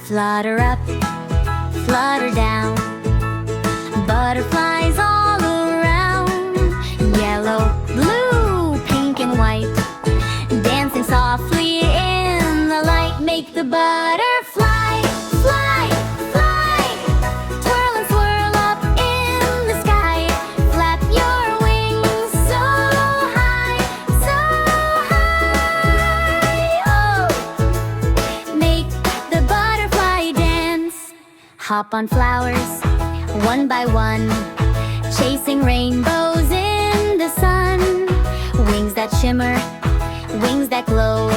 Flutter up, flutter down, butterflies all around. Yellow, blue, pink and white, dancing softly in the light. Make the butterfly fly, fly, twirl and swirl up in the sky. Flap your wings so high, so high. Oh, make the butterfly dance. Hop on flowers, one by one, chasing rainbows in the sun. Wings that shimmer, wings that glow,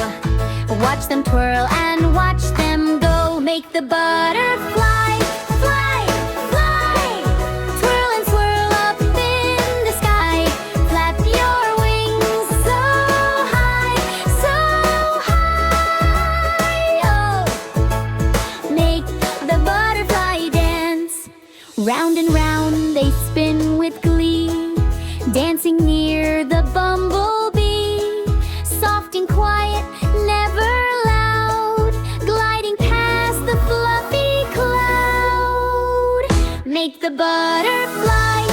watch them twirl and watch them go. Make the butterfly fly, fly, twirl and swirl up in the sky. Flap your wings so high, so high. Oh, make the butterfly dance. Round and round they spin with glee, dancing near the bumblebee. Soft and quiet, never loud, gliding past the fluffy cloud. Make the butterfly